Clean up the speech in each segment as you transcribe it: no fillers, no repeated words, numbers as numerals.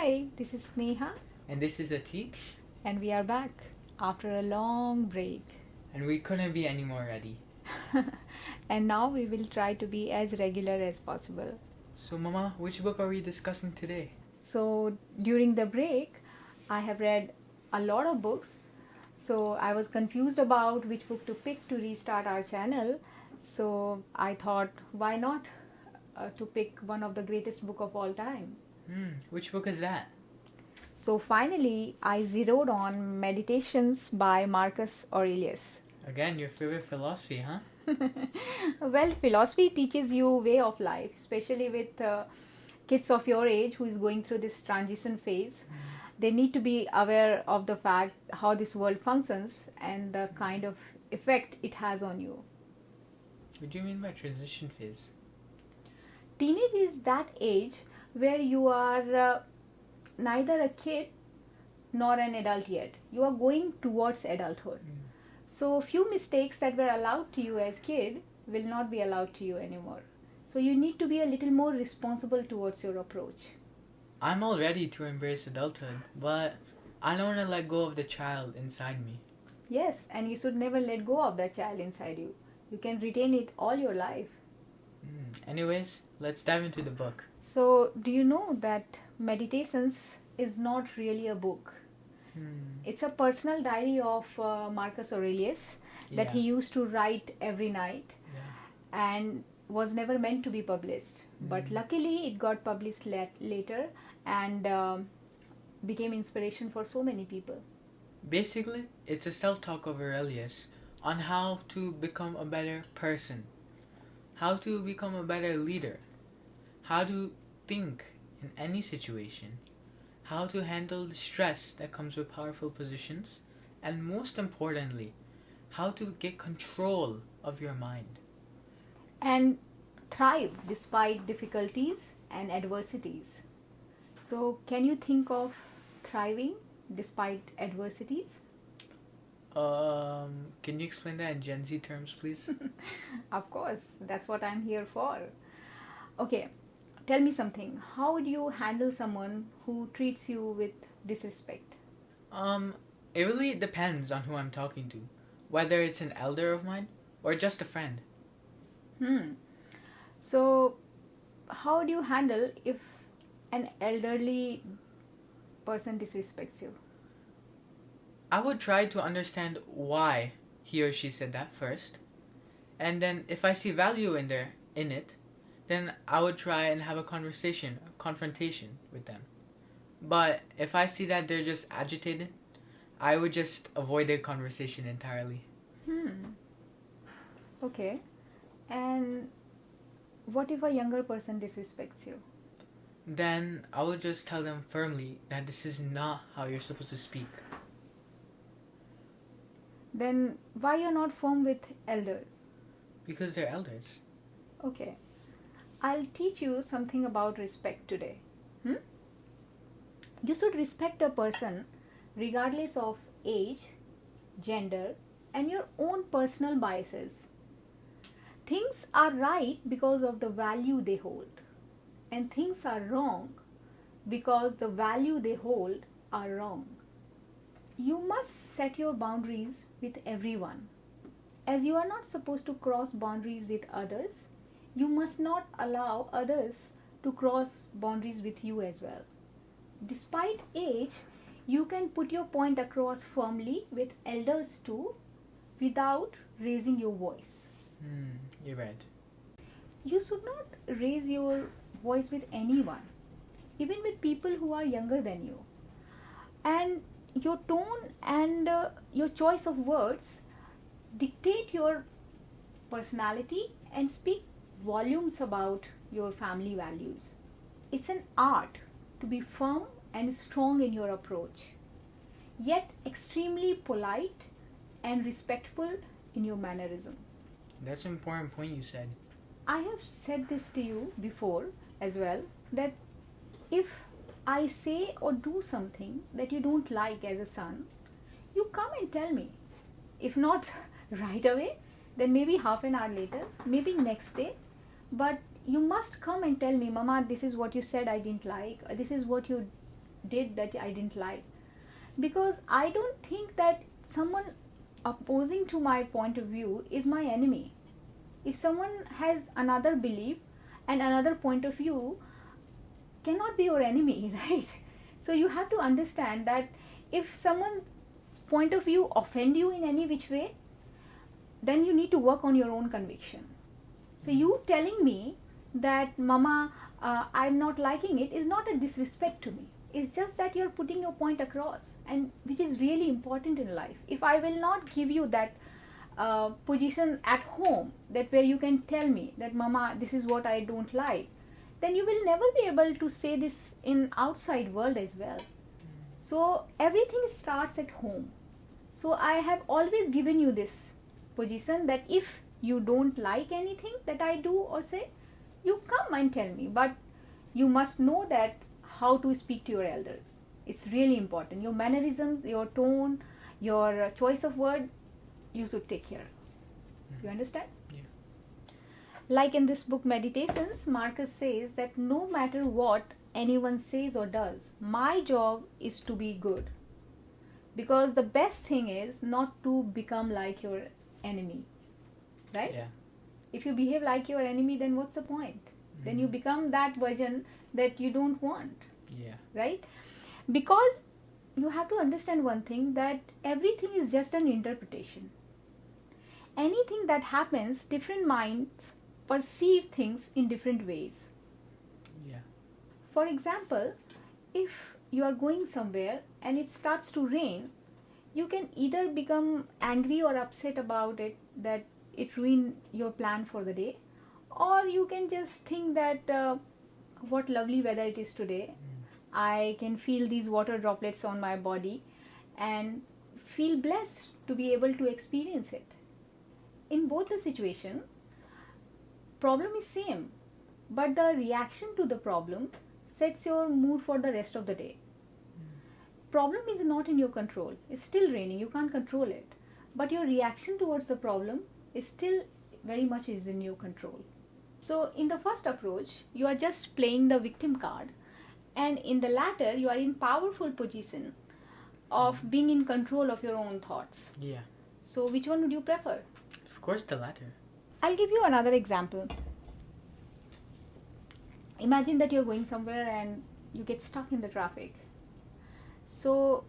Hi, this is Sneha, And this is Atik, and we are back after a long break. and we couldn't be any more ready. And now we will try to be as regular as possible. So, Mama, which book are we discussing today? So, during the break, I have read a lot of books. So, I was confused about which book to pick to restart our channel. So, I thought, why not to pick one of the greatest book of all time? Which book is that? So, finally, I zeroed on Meditations by Marcus Aurelius. Again, your favorite philosophy, huh? Well, philosophy teaches you way of life, especially with kids of your age who is going through this transition phase. They need to be aware of the fact how this world functions and the kind of effect it has on you. What do you mean by transition phase? Teenage is that age where you are neither a kid nor an adult yet. You are going towards adulthood. So few mistakes that were allowed to you as kid will not be allowed to you anymore. So you need to be a little more responsible towards your approach. I'm all ready to embrace adulthood, but I don't want to let go of the child inside me. Yes, and you should never let go of that child inside you. You can retain it all your life. Anyways, let's dive into the book. So, do you know that Meditations is not really a book? It's a personal diary of Marcus Aurelius that he used to write every night and was never meant to be published. But luckily, it got published later and became inspiration for so many people. Basically, it's a self-talk of Aurelius on how to become a better person, how to become a better leader, how to think in any situation, how to handle the stress that comes with powerful positions, and most importantly, how to get control of your mind. And thrive despite difficulties and adversities. So, can you think of thriving despite adversities? Can you explain that in Gen Z terms, please? Of course, that's what I'm here for. Okay, tell me something. How would you handle someone who treats you with disrespect? It really depends on who I'm talking to, whether it's an elder of mine or just a friend. So, how do you handle if an elderly person disrespects you? I would try to understand why he or she said that first, and then if I see value in it, then I would try and have a confrontation with them. But if I see that they're just agitated, I would just avoid the conversation entirely. Okay. And what if a younger person disrespects you? Then I would just tell them firmly that this is not how you're supposed to speak. Then why you're not firm with elders? Because they're elders. Okay. I'll teach you something about respect today. You should respect a person regardless of age, gender, and your own personal biases. Things are right because of the value they hold, and things are wrong because the value they hold are wrong. You must set your boundaries with everyone. As you are not supposed to cross boundaries with others, you must not allow others to cross boundaries with you as well. Despite age, you can put your point across firmly with elders too without raising your voice. You're right. You should not raise your voice with anyone, even with people who are younger than you. And your tone and your choice of words dictate your personality and speak volumes about your family values. It's an art to be firm and strong in your approach, yet extremely polite and respectful in your mannerism. That's an important point you said. I have said this to you before as well, that if I say or do something that you don't like as a son, you come and tell me. If not right away, then maybe half an hour later, maybe next day, but you must come and tell me, Mama, this is what you said I didn't like, this is what you did that I didn't like. Because I don't think that someone opposing to my point of view is my enemy. If someone has another belief and another point of view, cannot be your enemy, right? So you have to understand that if someone's point of view offend you in any which way, then you need to work on your own conviction. So you telling me that mama, I'm not liking it, is not a disrespect to me. It's just that you're putting your point across, and which is really important in life. If I will not give you that position at home, that where you can tell me that mama, this is what I don't like, then you will never be able to say this in outside world as well. So everything starts at home. So I have always given you this position that if you don't like anything that I do or say, you come and tell me, but you must know that how to speak to your elders. It's really important. Your mannerisms, your tone, your choice of word, you should take care. You understand? Yeah. Like in this book Meditations, Marcus says that no matter what anyone says or does, my job is to be good. Because the best thing is not to become like your enemy. Right? Yeah. If you behave like your enemy, then what's the point? Then you become that version that you don't want. Yeah. Right? Because you have to understand one thing, that everything is just an interpretation. Anything that happens, different minds perceive things in different ways. Yeah. For example, if you are going somewhere and it starts to rain, you can either become angry or upset about it, that it ruined your plan for the day, or you can just think that what lovely weather it is today. I can feel these water droplets on my body and feel blessed to be able to experience it. In both the situation, problem is same, but the reaction to the problem sets your mood for the rest of the day. Problem is not in your control. It's still raining, you can't control it. But your reaction towards the problem is still very much is in your control. So in the first approach, you are just playing the victim card, and in the latter, you are in powerful position of being in control of your own thoughts. Yeah. So which one would you prefer? Of course, the latter. I'll give you another example. Imagine that you're going somewhere and you get stuck in the traffic. So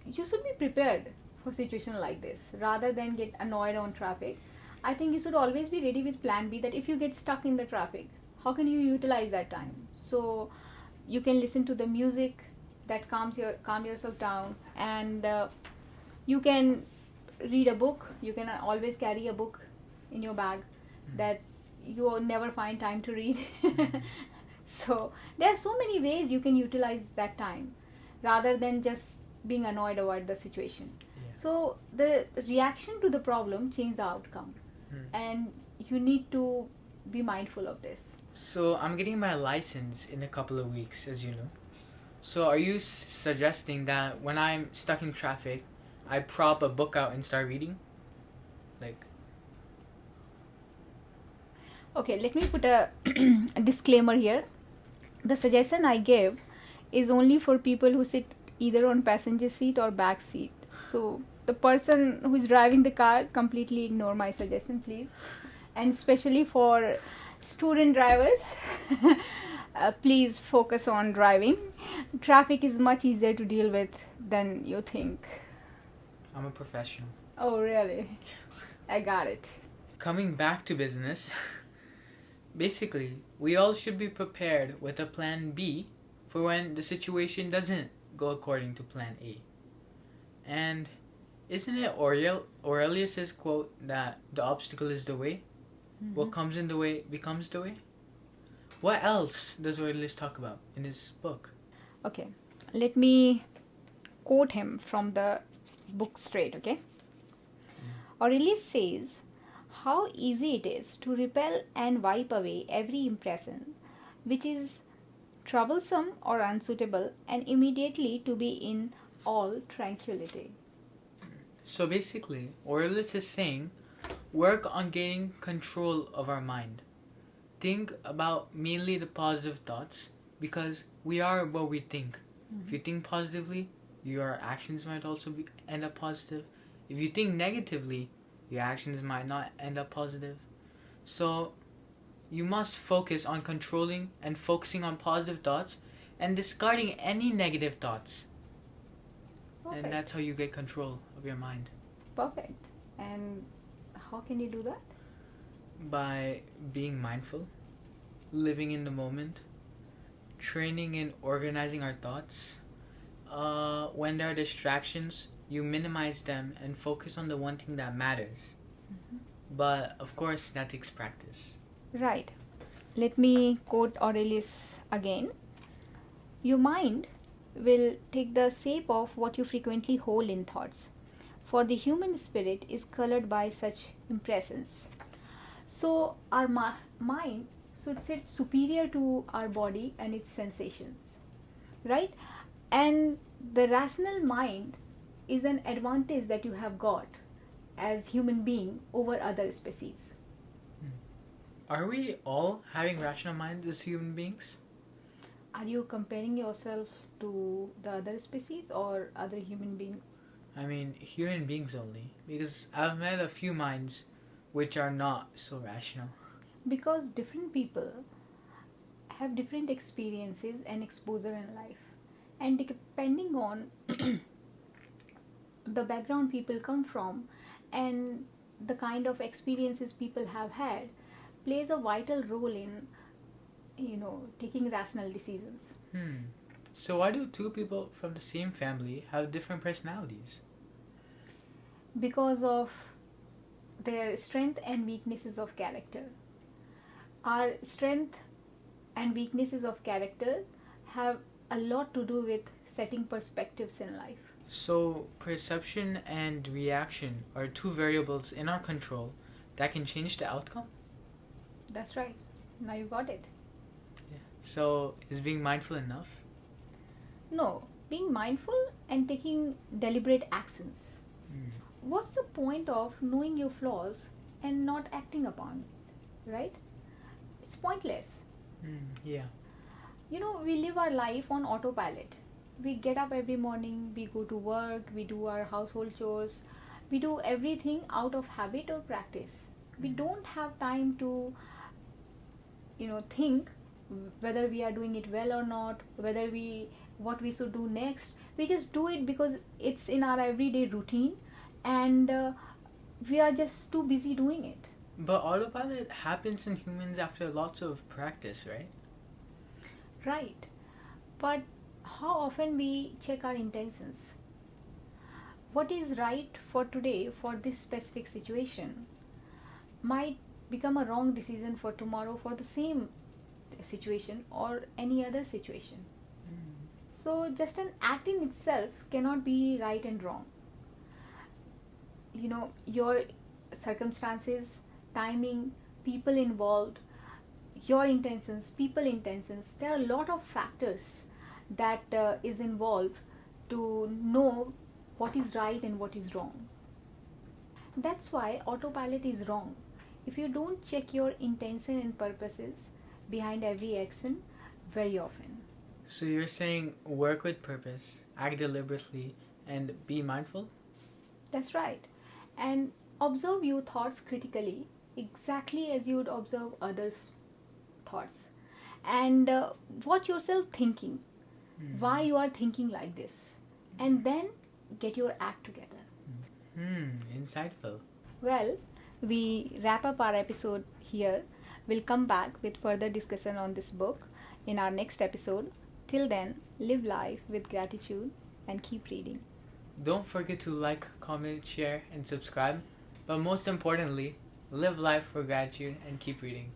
you should be prepared for a situation like this. Rather than get annoyed on traffic, I think you should always be ready with plan B, that if you get stuck in the traffic, how can you utilize that time? So you can listen to the music that calm yourself down, and you can read a book. You can always carry a book in your bag that you will never find time to read. So there are so many ways you can utilize that time rather than just being annoyed about the situation. Yeah. So the reaction to the problem changes the outcome, and you need to be mindful of this. So I'm getting my license in a couple of weeks, as you know. So are you suggesting that when I'm stuck in traffic, I prop a book out and start reading? Like... Okay, let me put a disclaimer here. The suggestion I give is only for people who sit either on passenger seat or back seat. So the person who is driving the car, completely ignore my suggestion, please. And especially for student drivers, please focus on driving. Traffic is much easier to deal with than you think. I'm a professional. Oh, really? I got it. Coming back to business, basically, we all should be prepared with a plan B for when the situation doesn't go according to plan A. And isn't it Aurelius' quote that the obstacle is the way? Mm-hmm. What comes in the way becomes the way? What else does Aurelius talk about in his book? Okay, let me quote him from the book straight, okay? Aurelius says, how easy it is to repel and wipe away every impression which is troublesome or unsuitable, and immediately to be in all tranquility. So basically, Aurelius is saying, work on gaining control of our mind. Think about mainly the positive thoughts, because we are what we think. If you think positively, your actions might also end up positive. If you think negatively, your actions might not end up positive. So you must focus on controlling and focusing on positive thoughts and discarding any negative thoughts. Perfect. And that's how you get control of your mind. Perfect. And how can you do that? By being mindful, living in the moment, training in organizing our thoughts. When there are distractions, you minimize them and focus on the one thing that matters. But of course, that takes practice. Right. Let me quote Aurelius again. Your mind will take the shape of what you frequently hold in thoughts, for the human spirit is colored by such impressions. So, our mind should sit superior to our body and its sensations, right? And the rational mind is an advantage that you have got as human being over other species. Are we all having rational minds as human beings? Are you comparing yourself to the other species or other human beings? I mean, human beings only. Because I've met a few minds which are not so rational. Because different people have different experiences and exposure in life. And depending on the background people come from and the kind of experiences people have had plays a vital role in taking rational decisions. So why do two people from the same family have different personalities? Because of their strength and weaknesses of character. Our strength and weaknesses of character have a lot to do with setting perspectives in life. So perception and reaction are two variables in our control that can change the outcome? That's right. Now you got it. Yeah. So is being mindful enough? No, being mindful and taking deliberate actions. What's the point of knowing your flaws and not acting upon it, right? It's pointless. Yeah. We live our life on autopilot. We get up every morning, we go to work, we do our household chores, we do everything out of habit or practice. We don't have time to, think whether we are doing it well or not, what we should do next. We just do it because it's in our everyday routine, and we are just too busy doing it. But autopilot happens in humans after lots of practice, right? Right. But how often we check our intentions? What is right for today for this specific situation might become a wrong decision for tomorrow for the same situation or any other situation. So just an act in itself cannot be right and wrong. Your circumstances, timing, people involved, your intentions, people intentions, there are a lot of factors that is involved to know what is right and what is wrong. That's why autopilot is wrong. If you don't check your intention and purposes behind every action very often. So you're saying work with purpose, act deliberately, and be mindful? That's right. And observe your thoughts critically, exactly as you would observe others' thoughts. And watch yourself thinking, why you are thinking like this. And then get your act together. Insightful. Well, we wrap up our episode here. We'll come back with further discussion on this book in our next episode. Till then, live life with gratitude and keep reading. Don't forget to like, comment, share, and subscribe. But most importantly, live life for gratitude and keep reading.